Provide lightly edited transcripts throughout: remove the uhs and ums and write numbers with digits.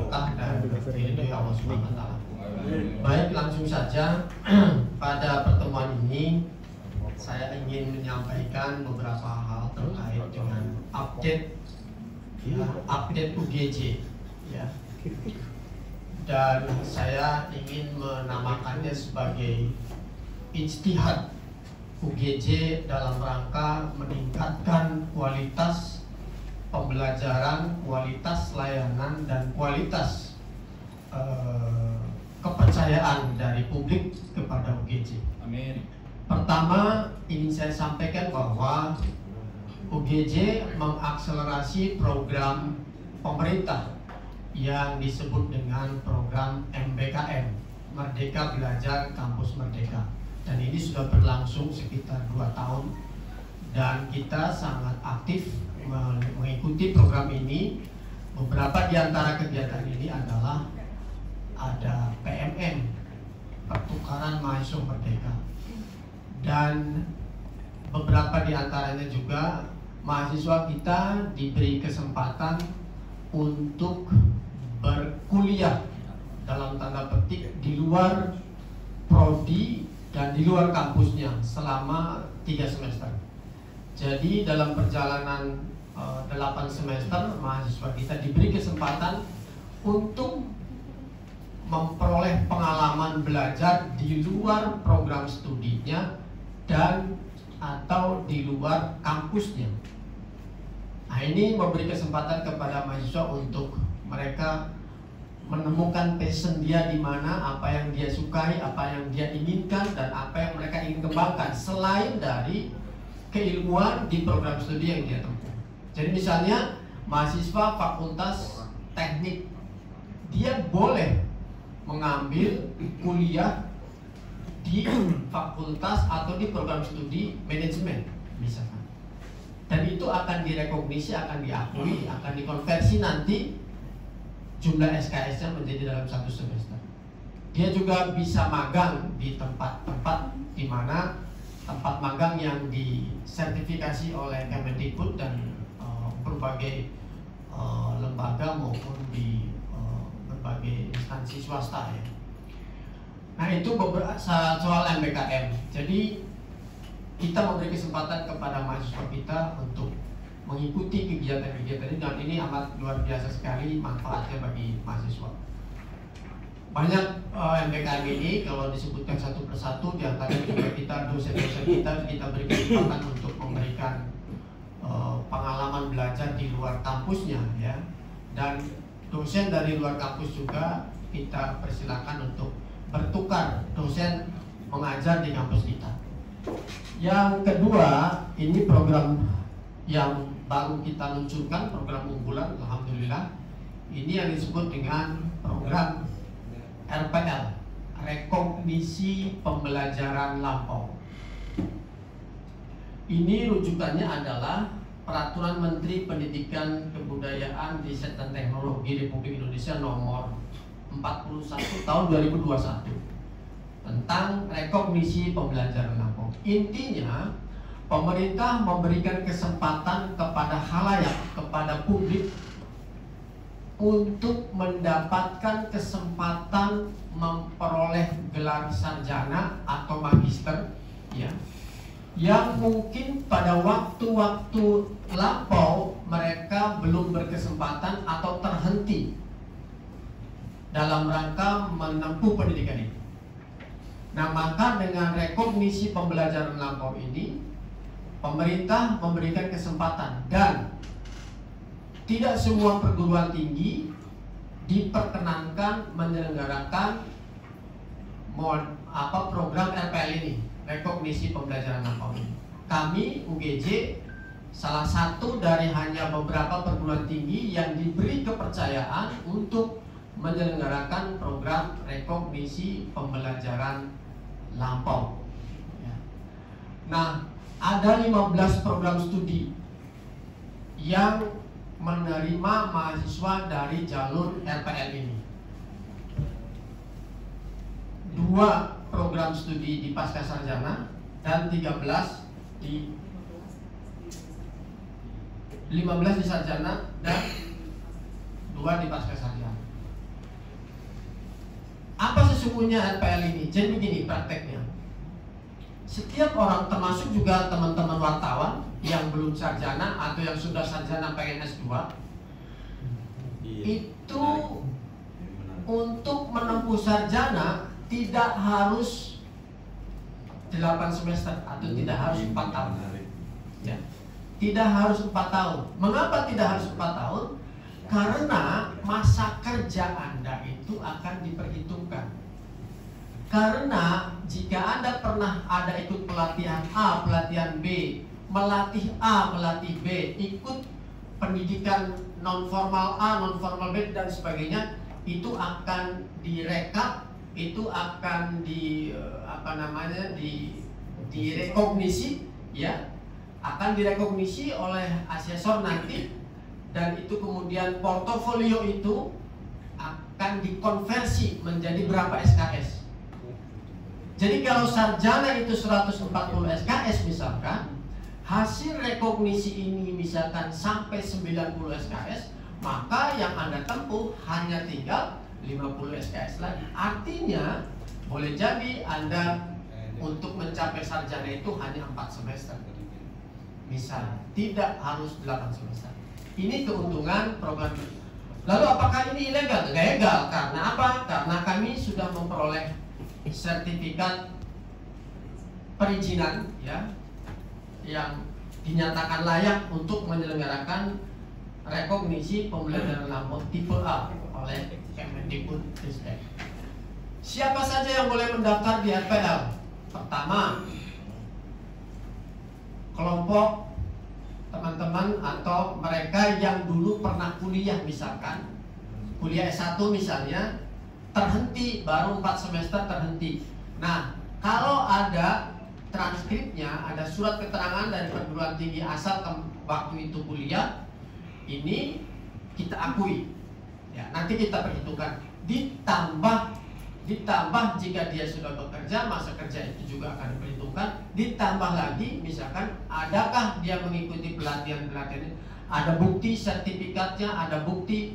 barokah dan ridho Allah Subhanahu wa taala. Baik, langsung saja pada pertemuan ini saya ingin menyampaikan beberapa hal terkait dengan update UGJ ya. Dan saya ingin menamakannya sebagai ijtihad UGJ dalam rangka meningkatkan kualitas pembelajaran, kualitas layanan, dan kualitas kepercayaan dari publik kepada UGJ. Amin. Pertama, ingin saya sampaikan bahwa UGJ mengakselerasi program pemerintah yang disebut dengan program MBKM, Merdeka Belajar Kampus Merdeka. Dan ini sudah berlangsung sekitar 2 tahun dan kita sangat aktif mengikuti program ini. Beberapa di antara kegiatan ini adalah ada PMM, pertukaran mahasiswa merdeka, dan beberapa di antaranya juga mahasiswa kita diberi kesempatan untuk berkuliah dalam tanda petik di luar prodi dan di luar kampusnya selama 3 semester. Jadi dalam perjalanan 8 semester mahasiswa kita diberi kesempatan untuk memperoleh pengalaman belajar di luar program studinya dan atau di luar kampusnya. Nah, ini memberi kesempatan kepada mahasiswa untuk mereka menemukan passion dia di mana, apa yang dia sukai, apa yang dia inginkan, dan apa yang mereka ingin kembangkan selain dari keilmuan di program studi yang dia tempuh. Jadi misalnya mahasiswa fakultas teknik, dia boleh mengambil kuliah di fakultas atau di program studi manajemen misalkan, dan itu akan direkognisi, akan diakui, akan dikonversi nanti jumlah SKS-nya menjadi dalam 1 semester. Dia juga bisa magang di tempat-tempat di mana tempat magang yang disertifikasi oleh Kemendikbud dan berbagai lembaga maupun di berbagai instansi swasta ya. Nah, itu beberapa soal MBKM. Jadi kita memberi kesempatan kepada mahasiswa kita untuk mengikuti kegiatan-kegiatan ini, dan ini amat luar biasa sekali manfaatnya bagi mahasiswa. Banyak MBKM ini kalau disebutkan satu persatu, di antaranya juga kita dosen-dosen kita beri kesempatan untuk memberikan pengalaman belajar di luar kampusnya ya, dan dosen dari luar kampus juga kita persilakan untuk bertukar dosen mengajar di kampus kita. Yang kedua, ini program yang baru kita luncurkan, program unggulan, alhamdulillah. Ini yang disebut dengan program RPL, Rekognisi Pembelajaran Lampau. Ini rujukannya adalah Peraturan Menteri Pendidikan, Kebudayaan, Riset dan Teknologi Republik Indonesia nomor 41 tahun 2021 tentang rekognisi pembelajaran lampau. Intinya, pemerintah memberikan kesempatan kepada khalayak, kepada publik untuk mendapatkan kesempatan memperoleh gelar sarjana atau magister ya, yang mungkin pada waktu-waktu lampau mereka belum berkesempatan atau terhenti dalam rangka menempuh pendidikan itu. Nah, maka dengan rekognisi pembelajaran lampau ini, pemerintah memberikan kesempatan, dan tidak semua perguruan tinggi diperkenankan menyelenggarakan program RPL ini, rekognisi pembelajaran lampau ini. Kami UGJ salah satu dari hanya beberapa perguruan tinggi yang diberi kepercayaan untuk menyelenggarakan program rekognisi pembelajaran lampau. Nah, ada 15 program studi yang menerima mahasiswa dari jalur RPL ini. 2 program studi di pasca sarjana dan 15 di 15 di sarjana dan 2 di pasca sarjana. sesungguhnya RPL ini? Jadi begini prakteknya. Setiap orang, termasuk juga teman-teman wartawan yang belum sarjana atau yang sudah sarjana pengen S2, itu untuk menempuh sarjana tidak harus 8 semester atau tidak harus 4 tahun. Ya. Tidak harus 4 tahun. Mengapa tidak harus 4 tahun? Karena masa kerja Anda itu akan diperhitungkan. Karena jika Anda pernah ada ikut pelatihan A, pelatihan B, melatih A, melatih B, ikut pendidikan non formal A, non formal B dan sebagainya, itu akan direkap, itu akan direkognisi, ya, akan direkognisi oleh asesor nanti, dan itu kemudian portofolio itu akan dikonversi menjadi berapa SKS. Jadi kalau sarjana itu 140 SKS misalkan, hasil rekognisi ini misalkan sampai 90 SKS, maka yang Anda tempuh hanya tinggal 50 SKS lagi. Artinya boleh jadi Anda untuk mencapai sarjana itu hanya 4 semester. Misalnya, tidak harus 8 semester. Ini keuntungan program. Lalu apakah ini ilegal? Legal. Karena apa? Karena kami sudah memperoleh sertifikat perizinan, ya, yang dinyatakan layak untuk menyelenggarakan rekognisi pembelajaran lampu tipe A oleh Kemendikbudristek. Siapa saja yang boleh mendaftar di RPL? Pertama, kelompok teman-teman atau mereka yang dulu pernah kuliah, misalkan kuliah S1 misalnya, terhenti baru 4 semester terhenti. Nah, kalau ada transkripnya, ada surat keterangan dari perguruan tinggi asal waktu itu kuliah, ini kita akui, ya, nanti kita perhitungkan. Ditambah jika dia sudah bekerja, masa kerja itu juga akan diperhitungkan. Ditambah lagi, misalkan adakah dia mengikuti pelatihan-pelatihan, ada bukti sertifikatnya, ada bukti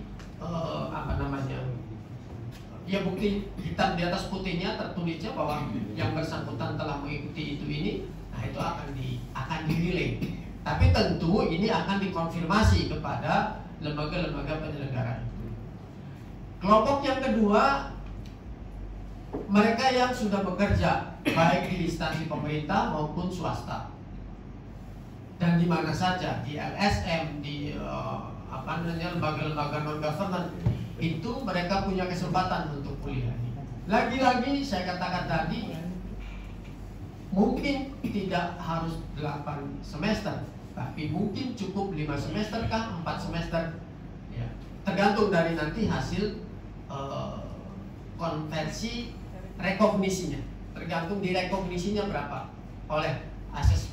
ya, bukti hitam di atas putihnya tertulisnya bahwa yang bersangkutan telah mengikuti ini. Nah, itu akan dinilai. Tapi tentu ini akan dikonfirmasi kepada lembaga-lembaga penyelenggara itu. Kelompok yang kedua, mereka yang sudah bekerja baik di instansi pemerintah maupun swasta, dan di mana saja, di LSM, di lembaga-lembaga non government, itu mereka punya kesempatan untuk kuliah. Lagi-lagi saya katakan tadi, mungkin tidak harus 8 semester, tapi mungkin cukup 5 semester kah, 4 semester, ya, tergantung dari nanti hasil konversi rekognisinya, tergantung di rekognisinya berapa oleh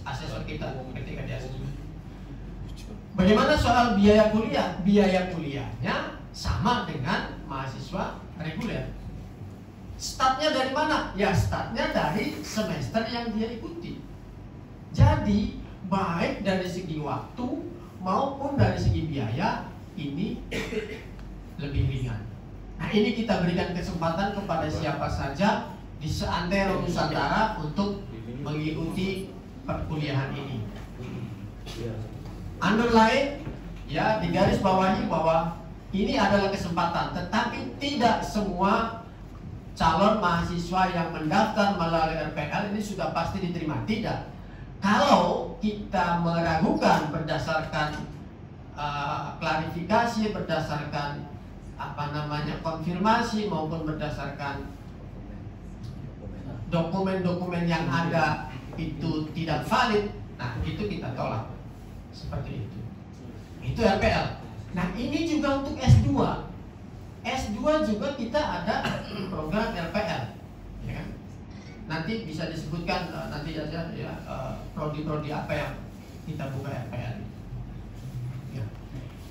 asesor kita ketika di asesor. Bagaimana soal biaya kuliah? Biaya kuliahnya sama dengan mahasiswa reguler. Startnya dari mana? Ya, startnya dari semester yang dia ikuti. Jadi baik dari segi waktu maupun dari segi biaya ini lebih ringan. Nah, ini kita berikan kesempatan kepada siapa saja di seantero Nusantara untuk mengikuti perkuliahan ini. Underline, ya, digaris bawahi bahwa ini adalah kesempatan, tetapi tidak semua calon mahasiswa yang mendaftar melalui RPL ini sudah pasti diterima. Tidak. Kalau kita meragukan berdasarkan klarifikasi, berdasarkan konfirmasi maupun berdasarkan dokumen-dokumen yang ada itu tidak valid, nah itu kita tolak. Seperti itu. Itu RPL. Nah, ini juga untuk S2. S2 juga kita ada program RPL, ya kan? Nanti bisa disebutkan nanti aja, ya, prodi-prodi apa yang kita buka RPL. Ya.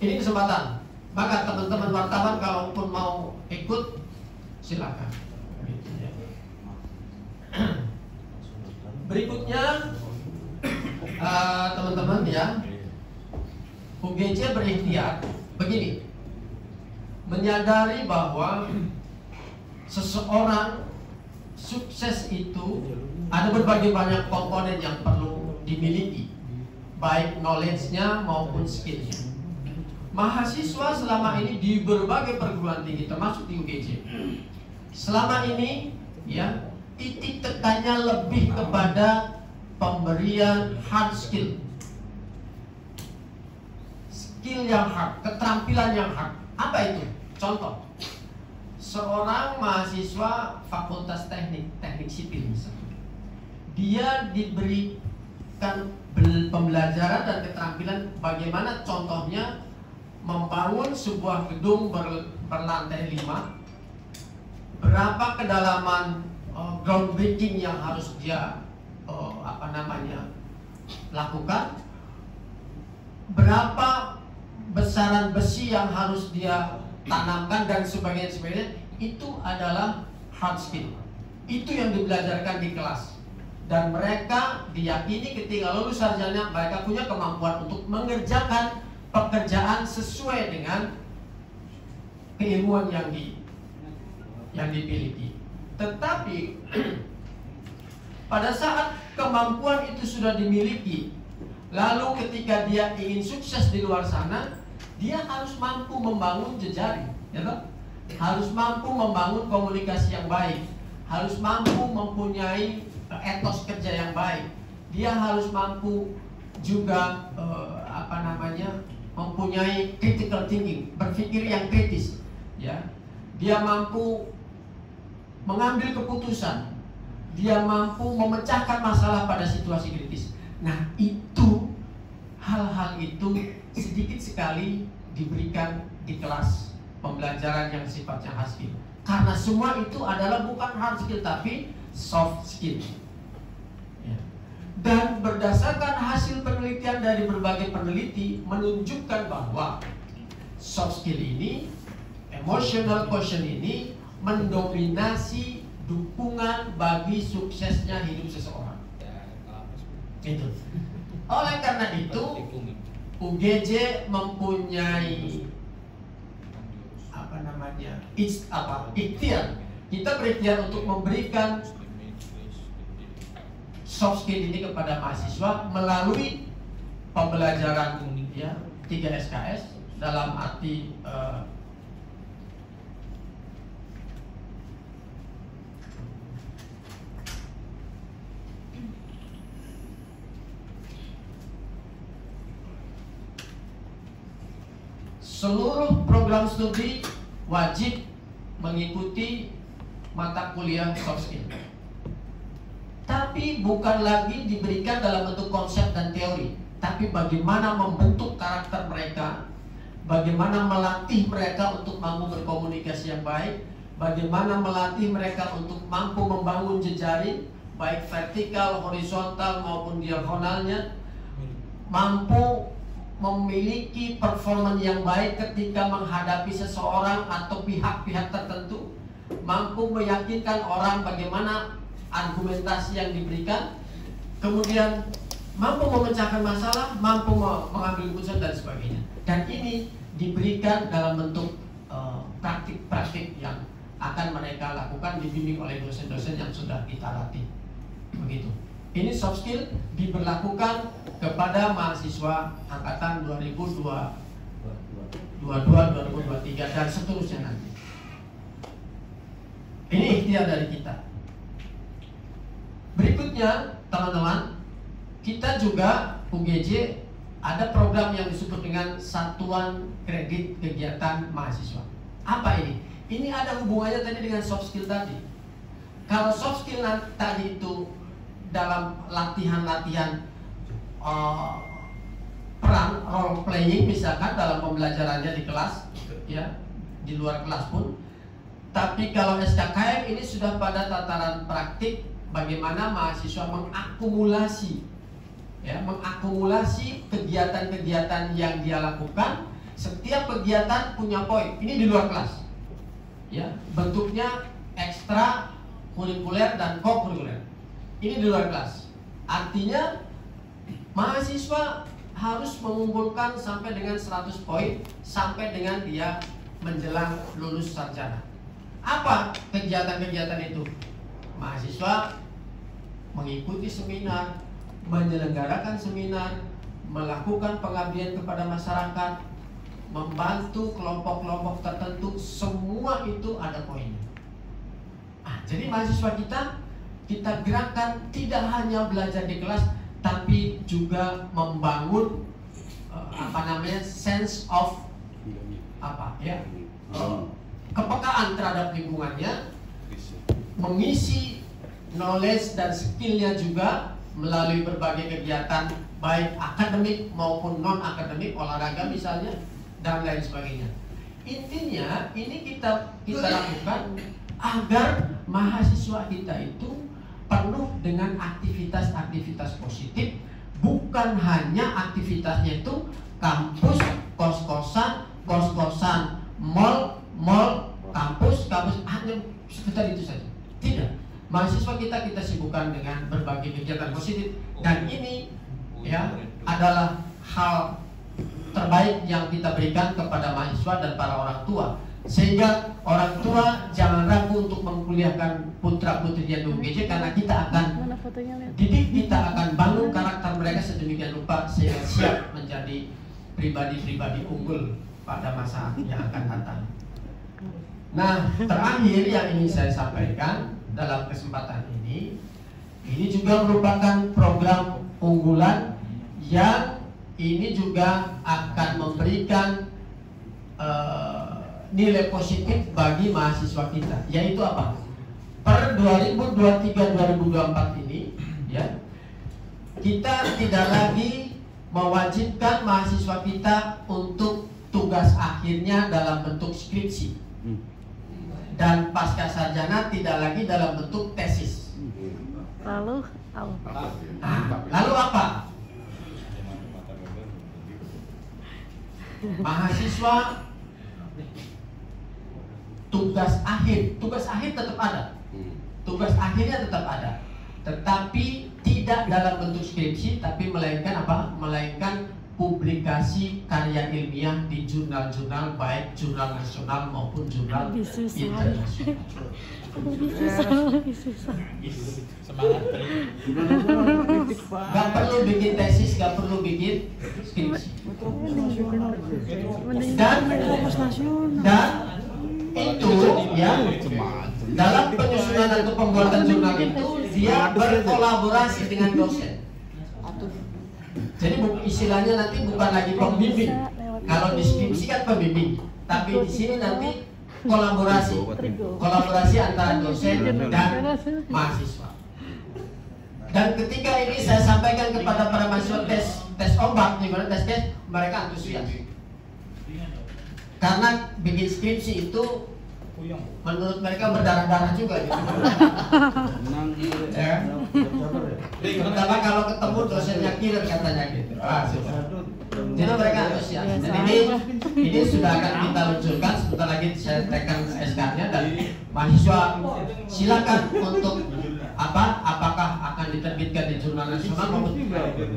Ini kesempatan. Maka teman-teman wartawan kalaupun mau ikut, silakan. Berikutnya, teman-teman, ya, UGC berikhtiar begini, menyadari bahwa seseorang sukses itu ada berbagai banyak komponen yang perlu dimiliki, baik knowledge-nya maupun skill-nya. Mahasiswa selama ini di berbagai perguruan tinggi, termasuk di UGJ, selama ini ya titik tekannya lebih kepada pemberian hard skill, skill yang hard, keterampilan yang hard. Apa itu? Contoh, seorang mahasiswa fakultas teknik sipil misalnya, dia diberikan pembelajaran dan keterampilan bagaimana contohnya membangun sebuah gedung berlantai 5, berapa kedalaman groundbreaking yang harus dia lakukan, berapa besaran besi yang harus dia tanamkan dan sebagainya. Itu adalah hard skill. Itu yang dibelajarkan di kelas. Dan mereka diyakini ketika lulus sarjana mereka punya kemampuan untuk mengerjakan pekerjaan sesuai dengan keilmuan yang dimiliki. Tetapi pada saat kemampuan itu sudah dimiliki, lalu ketika dia ingin sukses di luar sana, dia harus mampu membangun jejaring, ya toh? Harus mampu membangun komunikasi yang baik, harus mampu mempunyai etos kerja yang baik. Dia harus mampu juga mempunyai critical thinking, berpikir yang kritis, ya. Dia mampu mengambil keputusan, dia mampu memecahkan masalah pada situasi kritis. Nah, itu hal-hal itu sedikit sekali diberikan di kelas pembelajaran yang sifatnya hard skill. Karena semua itu adalah bukan hard skill tapi soft skill. Ya. Dan berdasarkan hasil penelitian dari berbagai peneliti menunjukkan bahwa soft skill ini, emotional quotient ini mendominasi dukungan bagi suksesnya hidup seseorang. Itu. Oleh karena itu, UGJ mempunyai ikhtiar. Kita berikhtiar untuk memberikan soft skill ini kepada mahasiswa melalui pembelajaran 3 SKS dalam arti seluruh program studi wajib mengikuti mata kuliah soft skill. Tapi bukan lagi diberikan dalam bentuk konsep dan teori, tapi bagaimana membentuk karakter mereka, bagaimana melatih mereka untuk mampu berkomunikasi yang baik, bagaimana melatih mereka untuk mampu membangun jejaring, baik vertikal, horizontal maupun diagonalnya, mampu memiliki performa yang baik ketika menghadapi seseorang atau pihak-pihak tertentu, mampu meyakinkan orang bagaimana argumentasi yang diberikan, kemudian mampu memecahkan masalah, mampu mengambil keputusan dan sebagainya. Dan ini diberikan dalam bentuk praktik-praktik yang akan mereka lakukan dibimbing oleh dosen-dosen yang sudah kita latih. Begitu. Ini soft skill diberlakukan kepada mahasiswa angkatan 2022, 2023 dan seterusnya nanti. Ini ikhtiar dari kita. Berikutnya, teman-teman, kita juga UGJ ada program yang disebut dengan Satuan Kredit Kegiatan Mahasiswa. Apa ini? Ini ada hubungannya tadi dengan soft skill tadi. Kalau soft skill tadi itu dalam latihan-latihan peran role playing misalkan dalam pembelajarannya di kelas, ya, di luar kelas pun. Tapi kalau SKKM ini sudah pada tataran praktik, bagaimana mahasiswa mengakumulasi kegiatan-kegiatan yang dia lakukan. Setiap kegiatan punya poin. Ini di luar kelas, ya, bentuknya ekstra kurikuler dan kokurikuler. Ini di luar kelas. Artinya mahasiswa harus mengumpulkan sampai dengan 100 poin sampai dengan dia menjelang lulus sarjana. Apa kegiatan-kegiatan itu? mahasiswa mengikuti seminar, menyelenggarakan seminar, melakukan pengabdian kepada masyarakat, membantu kelompok-kelompok tertentu, semua itu ada poinnya. Jadi mahasiswa kita gerakan tidak hanya belajar di kelas, tapi juga membangun sense of kepekaan terhadap lingkungannya, mengisi knowledge dan skillnya juga melalui berbagai kegiatan baik akademik maupun non akademik, olahraga misalnya dan lain sebagainya. Intinya ini kita lakukan agar mahasiswa kita itu penuh dengan aktivitas-aktivitas positif, bukan hanya aktivitasnya itu kampus, kos-kosan, mall, kampus, hanya sekitar itu saja. Tidak. Mahasiswa kita sibukkan dengan berbagai kegiatan positif, dan ini ya adalah hal terbaik yang kita berikan kepada mahasiswa dan para orang tua, sehingga orang tua jangan ragu untuk mengkuliahkan putra putrinya di UGJ, karena kita akan didik, kita akan bangun karakter mereka sedemikian rupa sehingga siap menjadi pribadi-pribadi unggul pada masa yang akan datang. Nah, terakhir yang ingin saya sampaikan dalam kesempatan ini juga merupakan program unggulan yang ini juga akan memberikan nilai positif bagi mahasiswa kita, yaitu apa? Per 2023-2024 ini ya, kita tidak lagi mewajibkan mahasiswa kita untuk tugas akhirnya dalam bentuk skripsi, dan pasca sarjana tidak lagi dalam bentuk tesis. Lalu apa? Mahasiswa tugas akhir tetap ada, tugas akhirnya tetap ada, tetapi tidak dalam bentuk skripsi, tapi melainkan apa? Melainkan publikasi karya ilmiah di jurnal-jurnal, baik jurnal nasional maupun jurnal internasional. Gak perlu bikin tesis, gak perlu bikin skripsi. Dan itu ya, dalam penyusunan atau pembuatan jurnal itu dia berkolaborasi dengan dosen. Jadi istilahnya nanti bukan lagi pembimbing. Kalau di skripsi kan pembimbing, tapi di sini nanti kolaborasi antara dosen dan mahasiswa. Dan ketika ini saya sampaikan kepada para mahasiswa tes ombak, gimana tes, mereka antusias. Karena bikin skripsi itu menurut mereka berdarah-darah juga gitu. Ya. Terutama kalau ketemu dosennya killer katanya gitu. Jadi mereka antusias. Dan ini sudah akan kita luncurkan sebentar lagi, saya tekan SK-nya, dan mahasiswa silakan untuk apakah akan diterbitkan di jurnal nasional maupun.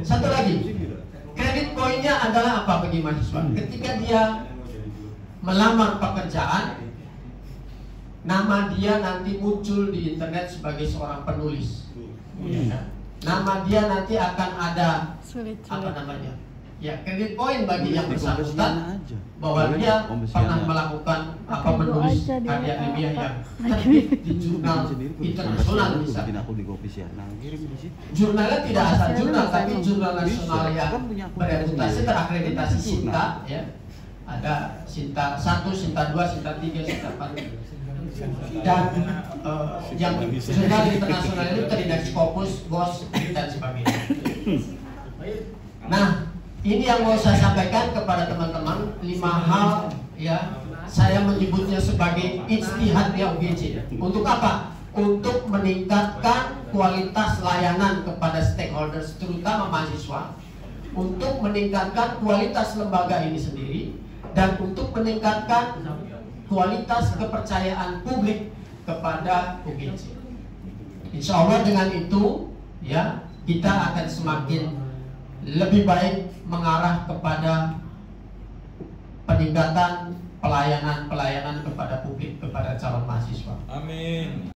Satu lagi, kredit poinnya adalah apa bagi mahasiswa? Ketika dia melamar pekerjaan, nama dia nanti muncul di internet sebagai seorang penulis. Nama dia nanti akan ada kredit poin bagi yang bersangkutan bahwa dia pernah melakukan menulis karya ilmiah yang terbit di jurnal internasional misalnya. Jurnalnya tidak asal jurnal, tapi jurnal nasional yang bereputasi, terakreditasi SINTA ya. Ada SINTA 1, SINTA 2, SINTA 3, SINTA 4. Dan yang jurnal internasional itu terdiri Scopus, GOS, dan sebagainya. Nah, ini yang mau saya sampaikan kepada teman-teman, 5 hal ya, saya menyebutnya sebagai ijtihadnya UGJ. Untuk apa? Untuk meningkatkan kualitas layanan kepada stakeholders, terutama mahasiswa, untuk meningkatkan kualitas lembaga ini sendiri, dan untuk meningkatkan kualitas kepercayaan publik kepada UGJ. Insya Allah dengan itu ya, kita akan semakin lebih baik mengarah kepada peningkatan pelayanan kepada publik, kepada calon mahasiswa. Amin.